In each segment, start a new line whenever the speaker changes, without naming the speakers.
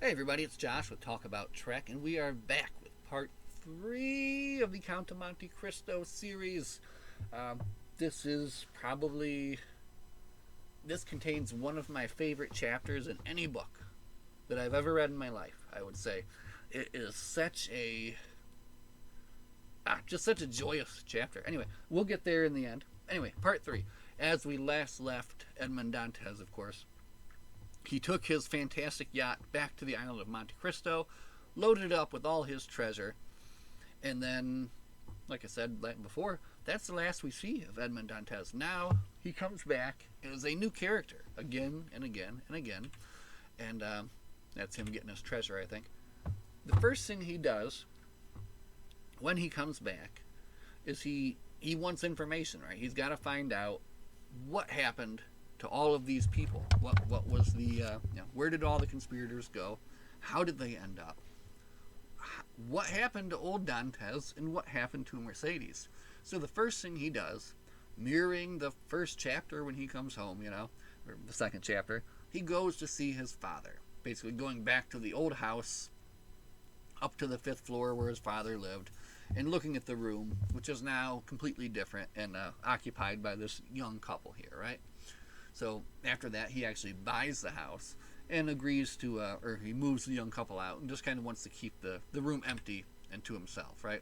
Hey everybody, it's Josh with Talk About Trek, and we are back with part 3 of the Count of Monte Cristo series. Um, this is probably, this contains one of my favorite chapters in any book that I've ever read in my life, I would say. It is just such a joyous chapter. Anyway, we'll get there in the end. Anyway, part 3. As we last left Edmond Dantes, of course, he took his fantastic yacht back to the island of Monte Cristo, loaded it up with all his treasure, and then, like I said before, that's the last we see of Edmond Dantes. Now he comes back as a new character again and again and again, and that's him getting his treasure, I think. The first thing he does when he comes back is he wants information, right? He's got to find out what happened to all of these people. What was the where did all the conspirators go? How did they end up? What happened to old Dantes and what happened to Mercedes? So the first thing he does, mirroring the first chapter when he comes home, or the second chapter, he goes to see his father. Basically going back to the old house, up to the 5th floor where his father lived, and looking at the room, which is now completely different and occupied by this young couple here, right? So after that, he actually buys the house and agrees to, or he moves the young couple out and just kind of wants to keep the room empty and to himself, right?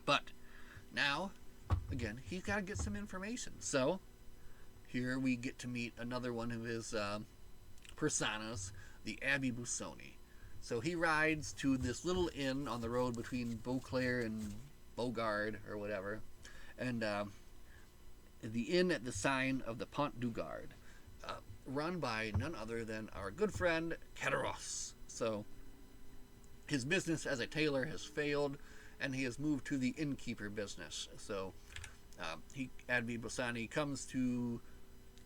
But now, again, he's got to get some information. So here we get to meet another one of his personas, the Abbe Busoni. So he rides to this little inn on the road between Beauclair and Beaugard or whatever, and the inn at the sign of the Pont du Gard, run by none other than our good friend Cateros. So his business as a tailor has failed, and he has moved to the innkeeper business. So Abbe Busoni comes to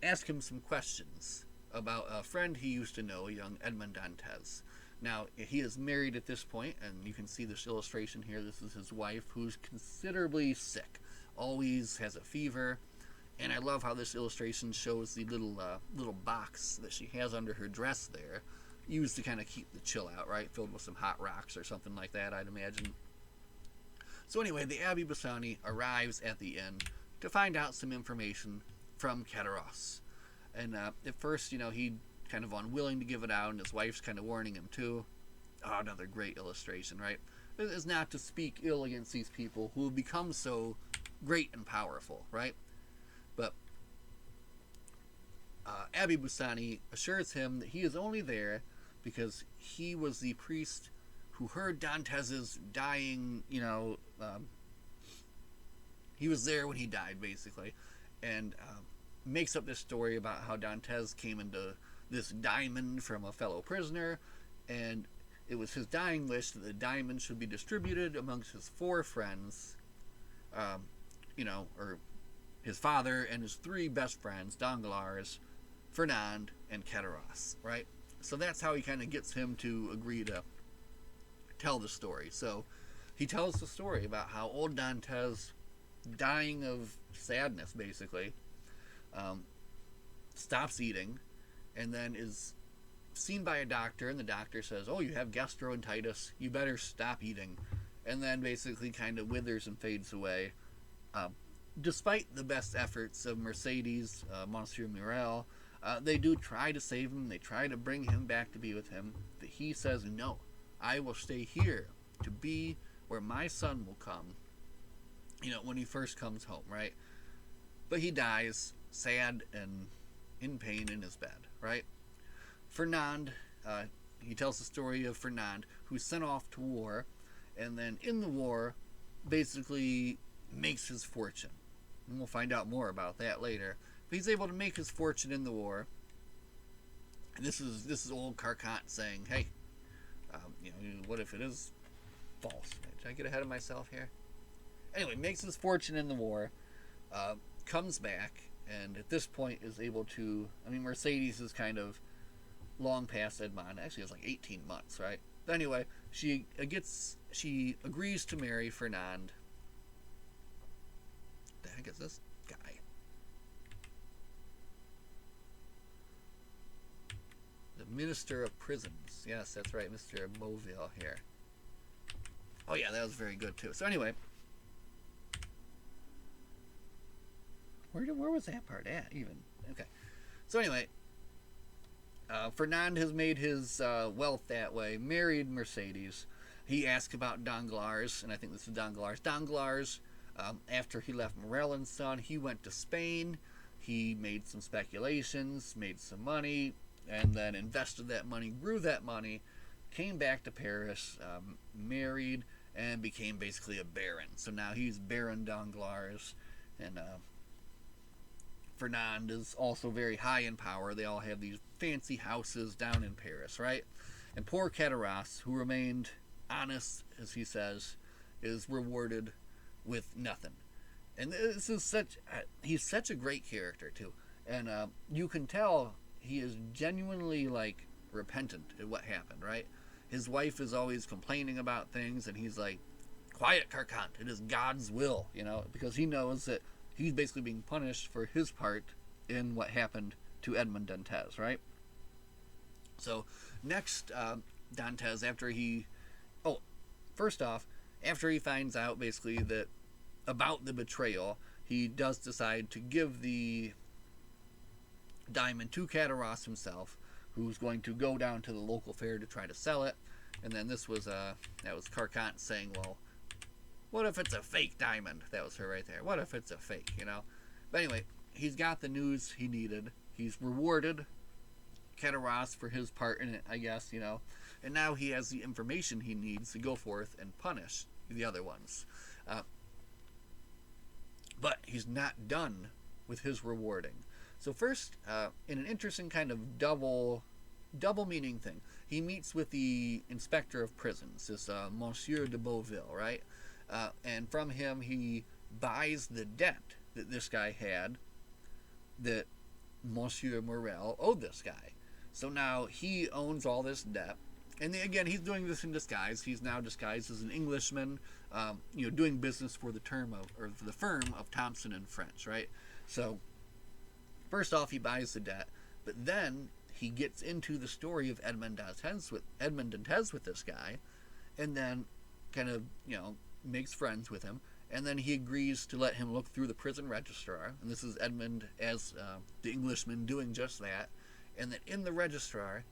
ask him some questions about a friend he used to know, young Edmond Dantes. Now, he is married at this point, and you can see this illustration here. This is his wife, who's considerably sick, always has a fever. And I love how this illustration shows the little box that she has under her dress there, used to kind of keep the chill out, right? Filled with some hot rocks or something like that, I'd imagine. So anyway, the Abbe Busoni arrives at the inn to find out some information from Cateros. And at first, he kind of unwilling to give it out, and his wife's kind of warning him too. Oh, another great illustration, right? It is not to speak ill against these people who have become so great and powerful, right? But Abbe Busoni assures him that he is only there because he was the priest who heard Dantes's dying, he was there when he died, basically, and makes up this story about how Dantes came into this diamond from a fellow prisoner, and it was his dying wish that the diamond should be distributed amongst his 4 friends, or his father and his 3 best friends, Danglars, Fernand, and Cateros, right? So that's how he kind of gets him to agree to tell the story. So he tells the story about how old Dantes, dying of sadness, basically, stops eating, and then is seen by a doctor, and the doctor says, oh, you have gastroenteritis, you better stop eating, and then basically kind of withers and fades away. Despite the best efforts of Mercedes, Monsieur Morel, they do try to save him. They try to bring him back to be with him. But he says, no, I will stay here to be where my son will come, when he first comes home, right? But he dies, sad and in pain in his bed, right? Fernand, he tells the story of Fernand, who's sent off to war, and then in the war, basically makes his fortune. And we'll find out more about that later. But he's able to make his fortune in the war. And this is old Carcant saying, hey, what if it is false? Did I get ahead of myself here? Anyway, makes his fortune in the war, comes back, and at this point is able to, Mercedes is kind of long past Edmond. Actually, it's like 18 months, right? But anyway, she agrees to marry Fernand. The heck is this guy? Minister of Prisons. Yes, that's right, Mr. Beauville here. Oh yeah, that was very good too. So anyway, where was that part at even? Okay. So anyway, Fernand has made his wealth that way. Married Mercedes. He asked about Danglars, and I think this is Danglars. Danglars, after he left Morel and Son, he went to Spain. He made some speculations, made some money, and then invested that money, grew that money, came back to Paris, married, and became basically a baron. So now he's Baron Danglars, and Fernand is also very high in power. They all have these fancy houses down in Paris, right? And poor Cataras, who remained honest, as he says, is rewarded with nothing. And this is he's such a great character too, and you can tell he is genuinely like repentant at what happened, right? His wife is always complaining about things, and he's like, quiet, Carcant, it is God's will, because he knows that he's basically being punished for his part in what happened to Edmond Dantes, right? So next, Dantes, first off, after he finds out basically that about the betrayal, he does decide to give the diamond to Cataras himself, who's going to go down to the local fair to try to sell it. And then that was Carcant saying, well, what if it's a fake diamond? That was her right there. What if it's a fake, But anyway, he's got the news he needed. He's rewarded Cataras for his part in it, I guess, And now he has the information he needs to go forth and punish the other ones. But he's not done with his rewarding. So first, in an interesting kind of double meaning thing, he meets with the inspector of prisons, this Monsieur de Beauville, right? And from him, he buys the debt that this guy had that Monsieur Morel owed this guy. So now he owns all this debt. And again, he's doing this in disguise. He's now disguised as an Englishman, doing business for the firm of Thompson and French, right? So first off, he buys the debt, but then he gets into the story of Edmond Dantes with this guy, and then kind of makes friends with him, and then he agrees to let him look through the prison registrar, and this is Edmond as the Englishman doing just that, and that in the registrar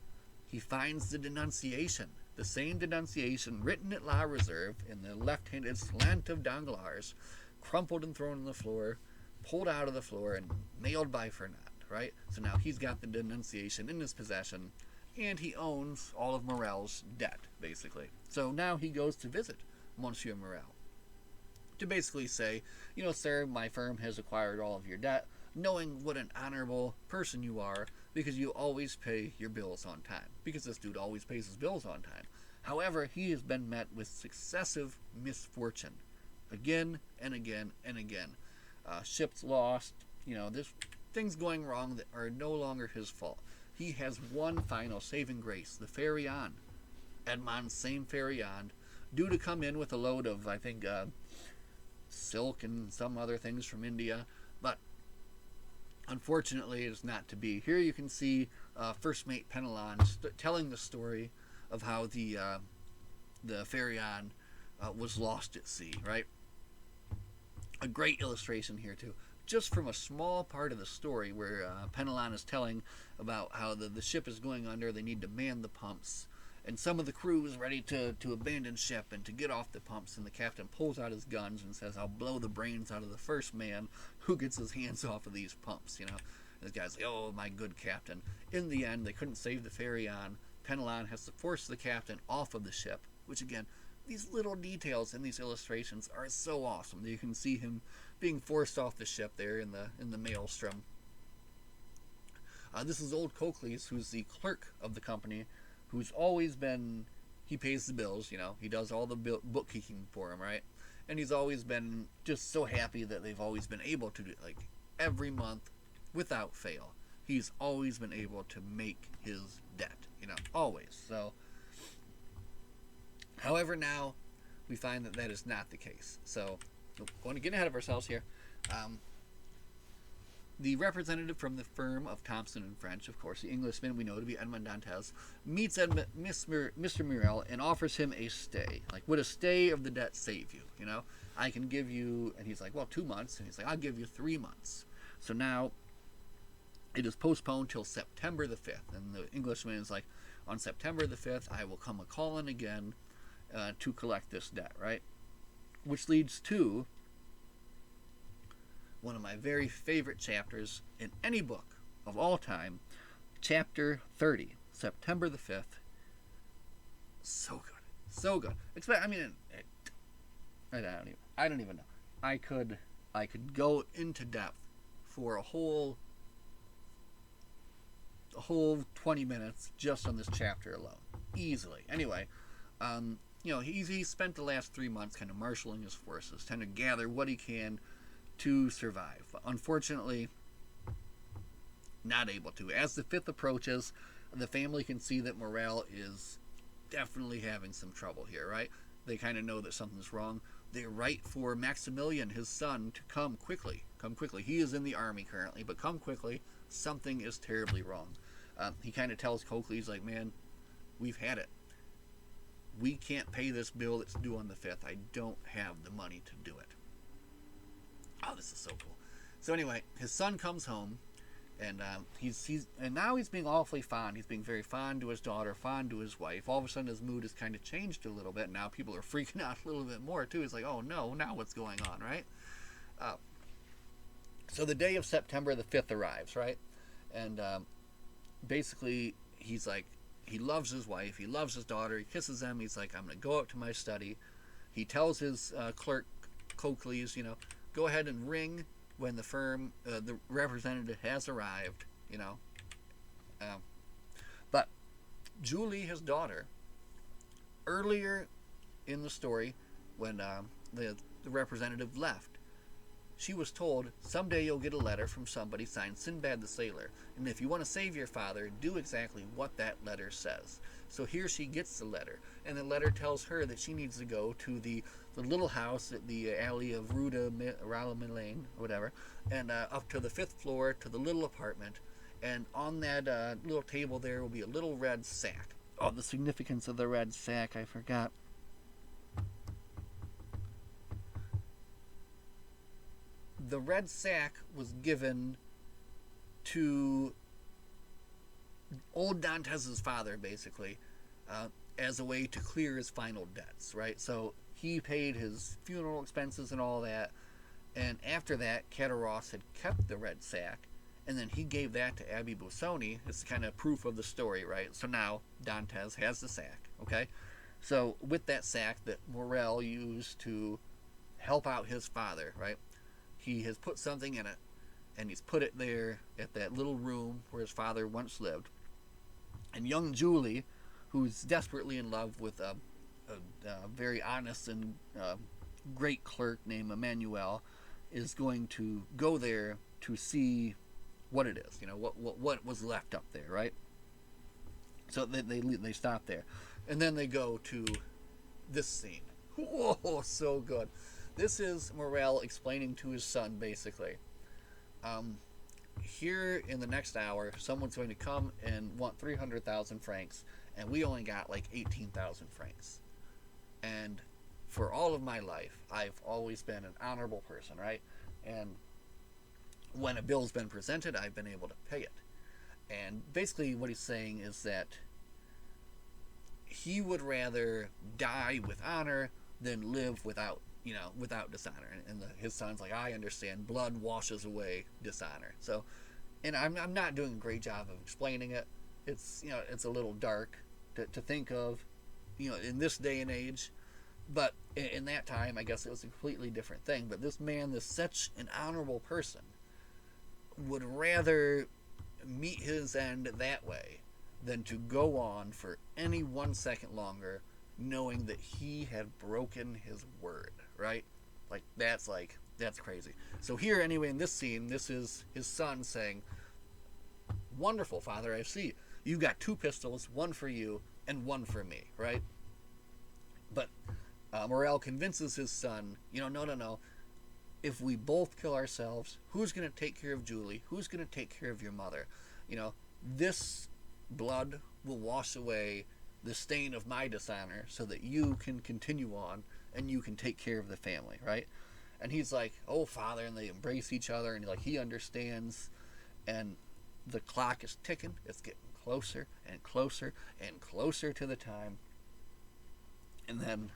he finds the denunciation, the same denunciation written at La Reserve in the left-handed slant of Danglars, crumpled and thrown on the floor, pulled out of the floor, and nailed by Fernand, right? So now he's got the denunciation in his possession, and he owns all of Morel's debt, basically. So now he goes to visit Monsieur Morel to basically say, sir, my firm has acquired all of your debt, knowing what an honorable person you are, because you always pay your bills on time. Because this dude always pays his bills on time. However, he has been met with successive misfortune. Again and again and again. Ships lost, there's things going wrong that are no longer his fault. He has one final saving grace, the Pharaon. Edmond's same Pharaon, due to come in with a load of, I think, silk and some other things from India, but unfortunately, it is not to be. Here you can see First Mate Penelon telling the story of how the Pharaon was lost at sea, right? A great illustration here, too. Just from a small part of the story where Penelon is telling about how the ship is going under, they need to man the pumps, and some of the crew is ready to abandon ship and to get off the pumps, and the captain pulls out his guns and says, I'll blow the brains out of the first man who gets his hands off of these pumps, And this guy's like, oh, my good captain. In the end, they couldn't save the Pharaon. Penelon has to force the captain off of the ship, which again, these little details in these illustrations are so awesome. You can see him being forced off the ship there in the maelstrom. This is old Coakley's, who's the clerk of the company, who's always been, he pays the bills, he does all the bookkeeping for him, right? And he's always been just so happy that they've always been able to do it, like every month without fail. He's always been able to make his debt, always. So, however, now we find that is not the case. So, going to get ahead of ourselves here. The representative from the firm of Thompson and French, of course, the Englishman we know to be Edmond Dantes, meets Mr. Murrell and offers him a stay. Like, would a stay of the debt save you? You know, I can give you, and he's like, well, 2 months. And he's like, I'll give you 3 months. So now it is postponed till September the 5th. And the Englishman is like, on September the 5th, I will come a-calling again to collect this debt, right? Which leads to one of my very favorite chapters in any book of all time, chapter 30, September the 5th. So good. So good. I mean, I don't even know. I could go into depth for a whole 20 minutes just on this chapter alone. Easily. Anyway, he spent the last 3 months kind of marshaling his forces, trying to gather what he can to survive. But unfortunately, not able to. As the 5th approaches, the family can see that Morale is definitely having some trouble here, right? They kind of know that something's wrong. They write for Maximilian, his son, to come quickly. Come quickly. He is in the army currently, but come quickly. Something is terribly wrong. He kind of tells Coakley, he's like, man, we've had it. We can't pay this bill that's due on the 5th. I don't have the money to do it. Oh, this is so cool. So anyway, his son comes home, and now he's being awfully fond. He's being very fond to his daughter, fond to his wife. All of a sudden, his mood has kind of changed a little bit. Now people are freaking out a little bit more too. He's like, oh no, now what's going on, right? So the day of September the 5th arrives, right? And basically, he's like, he loves his wife, he loves his daughter, he kisses them. He's like, I'm going to go up to my study. He tells his clerk, Coakley's, go ahead and ring when the representative has arrived, But Julie, his daughter, earlier in the story, when the representative left, she was told, someday you'll get a letter from somebody signed Sinbad the Sailor, and if you want to save your father, do exactly what that letter says. So here she gets the letter, and the letter tells her that she needs to go to the little house at the alley of Rue de Ralmelane, whatever, and up to the 5th floor to the little apartment, and on that little table there will be a little red sack. Oh, the significance of the red sack, I forgot. The red sack was given to old Dantes's father, basically, as a way to clear his final debts, right? So he paid his funeral expenses and all that, and after that, Caterross had kept the red sack, and then he gave that to Abbe Busoni. It's kind of proof of the story, right? So now Dantes has the sack, okay? So with that sack that Morel used to help out his father, right? He has put something in it, and he's put it there at that little room where his father once lived. And young Julie, who's desperately in love with a very honest and great clerk named Emmanuel, is going to go there to see what it is, what was left up there, right? So they stop there, and then they go to this scene. Whoa, so good. This is Morel explaining to his son, basically, here in the next hour, someone's going to come and want 300,000 francs, and we only got like 18,000 francs. And for all of my life, I've always been an honorable person, right? And when a bill's been presented, I've been able to pay it. And basically what he's saying is that he would rather die with honor than live without dishonor. And his son's like, I understand, blood washes away dishonor. So, and I'm not doing a great job of explaining it. It's a little dark to think of, in this day and age, but in that time, I guess it was a completely different thing. But this man is such an honorable person, would rather meet his end that way than to go on for any 1 second longer, knowing that he had broken his word, right? That's crazy. So here, anyway, in this scene, this is his son saying, wonderful, Father, I see. You got 2 pistols, one for you and one for me, right? But Morel convinces his son, no. if we both kill ourselves, who's going to take care of Julie? Who's going to take care of your mother? You know, this blood will wash away the stain of my dishonor so that you can continue on and you can take care of the family, right? And he's like, oh, Father, and they embrace each other, and like he understands, and the clock is ticking. It's getting closer and closer and closer to the time. And then,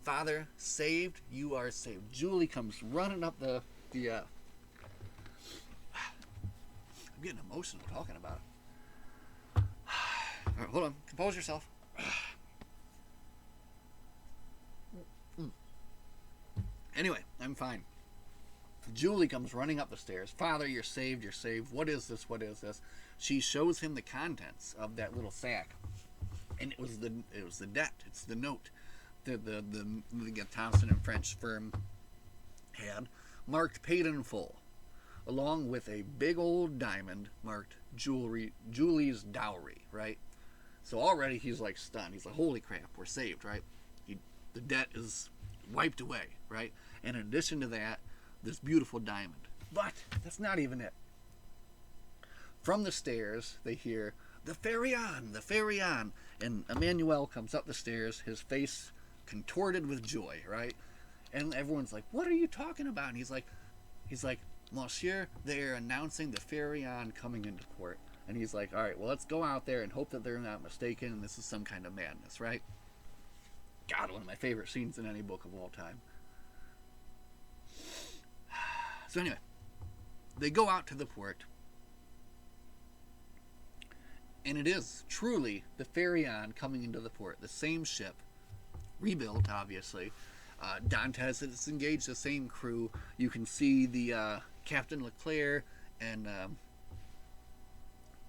Father, saved, you are saved. Julie comes running up the I'm getting emotional talking about it. All right, hold on. Compose yourself. Anyway, I'm fine. Julie comes running up the stairs. Father, you're saved, you're saved. What is this? What is this? She shows him the contents of that little sack. And it was the debt. It's the note that the Thompson and French firm had, marked paid in full, along with a big old diamond marked Julie's dowry, right? So already he's like stunned. He's like, holy crap, we're saved, right? The debt is wiped away, right? And in addition to that, this beautiful diamond. But that's not even it. From the stairs, they hear, the ferry on, the ferry on. And Emmanuel comes up the stairs, his face contorted with joy, right? And everyone's like, what are you talking about? And he's like, Monsieur, they're announcing the ferry on coming into port. And he's like, all right, well, let's go out there and hope that they're not mistaken and this is some kind of madness, right? God, one of my favorite scenes in any book of all time. So anyway, they go out to the port, and it is truly the ferry on coming into the port, the same ship, rebuilt, obviously. Dantes has engaged the same crew. You can see the Captain Leclerc and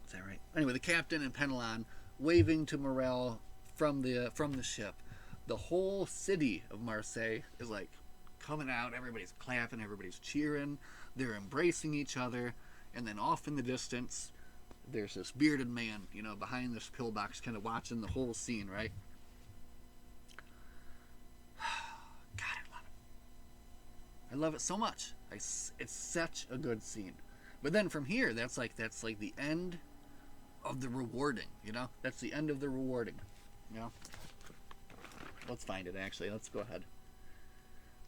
is that right? Anyway, the captain and Penelon waving to Morel from the ship. The whole city of Marseille is like coming out. Everybody's clapping, everybody's cheering, they're embracing each other, and then off in the distance there's this bearded man, you know, behind this pillbox, kind of watching the whole scene, right? God, I love it. I love it so much. It's such a good scene. But then from here, that's like the end of the rewarding, you know? That's the end of the rewarding, you know? Let's find it, actually. Let's go ahead.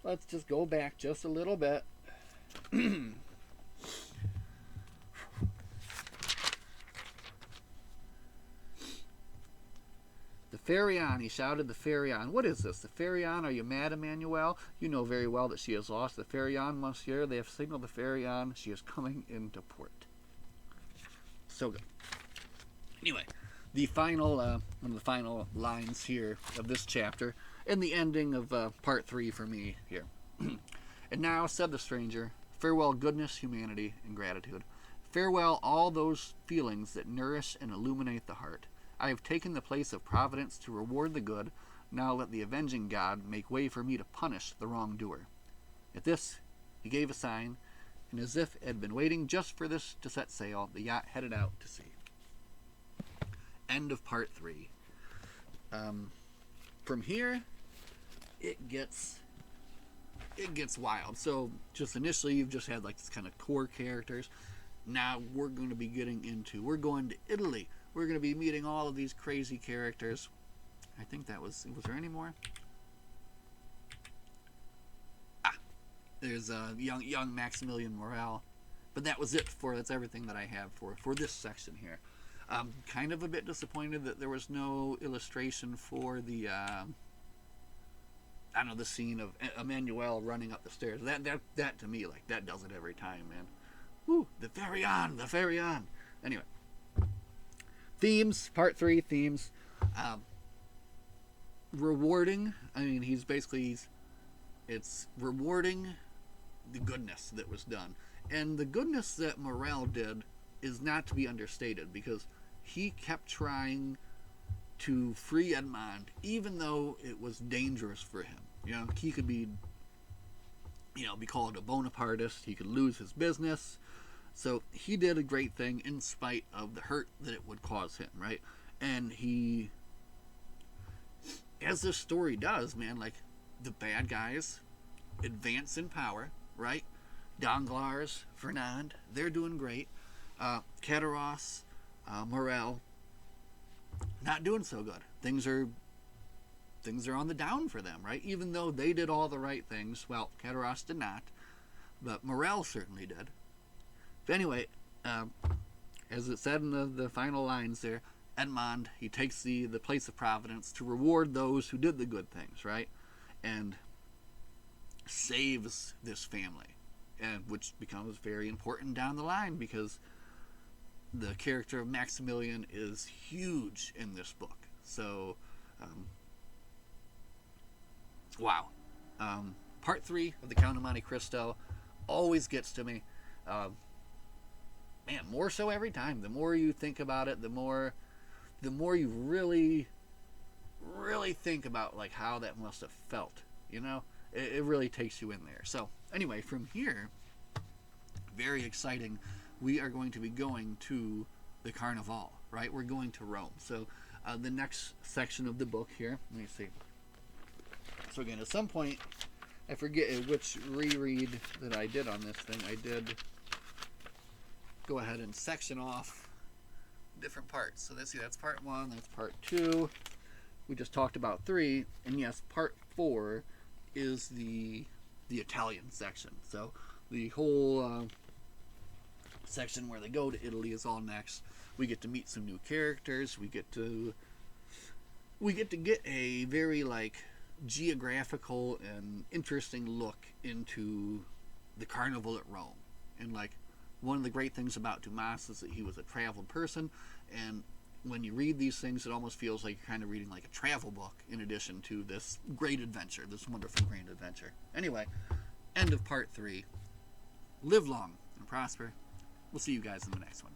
Let's just go back just a little bit. The ferry on, he shouted, the ferry on. What is this? The ferry on? Are you mad, Emmanuel? You know very well that she has lost. The ferry on, monsieur. They have signaled the ferry on. She is coming into port. So good. Anyway, the final, one of the final lines here of this chapter, and the ending of part 3 for me here. And now, said the stranger, farewell goodness, humanity, and gratitude. Farewell all those feelings that nourish and illuminate the heart. I have taken the place of providence to reward the good. Now let the avenging God make way for me to punish the wrongdoer. At this, he gave a sign, and as if it had been waiting just for this to set sail, the yacht headed out to sea. End of part 3. From here, it gets wild. So just initially, you've just had like this kind of core characters. Now we're going to be we're going to Italy. We're going to be meeting all of these crazy characters. I think that was there any more? There's young Maximilian Morel. But that was it that's everything that I have for this section here. Kind of a bit disappointed that there was no illustration for the the scene of Emmanuel running up the stairs. That to me, like, that does it every time, man. Woo, the ferry on. Anyway, themes, part 3 themes. Rewarding. I mean, it's rewarding the goodness that was done, and the goodness that Morel did is not to be understated, because he kept trying to free Edmond, even though it was dangerous for him. You know, he could be called a Bonapartist. He could lose his business. So he did a great thing in spite of the hurt that it would cause him, right? And he, as this story does, man, like, the bad guys advance in power, right? Danglars, Fernand, they're doing great. Cateros, Morel, not doing so good. Things are on the down for them, right? Even though they did all the right things. Well, Cateros did not, but Morel certainly did. But anyway, as it said in the final lines there, Edmond, he takes the place of providence to reward those who did the good things, right? And saves this family, and which becomes very important down the line because the character of Maximilian is huge in this book. So, wow. Part 3 of the Count of Monte Cristo always gets to me. Man, more so every time. The more you think about it, the more you really think about like how that must have felt. You know, it really takes you in there. So anyway, from here, very exciting. We are going to be going to the Carnival, right? We're going to Rome. So the next section of the book here. Let me see. So again, at some point, I forget which reread that I did on this thing. I did go ahead and section off different parts. So that's part 1, that's part 2. We just talked about 3, and yes, part 4 is the Italian section. So the whole section where they go to Italy is all next. We get to meet some new characters. We get to get a very like geographical and interesting look into the Carnival at Rome. And like one of the great things about Dumas is that he was a traveled person, and when you read these things, it almost feels like you're kind of reading like a travel book in addition to this great adventure, this wonderful grand adventure. Anyway, end of part 3. Live long and prosper. We'll see you guys in the next one.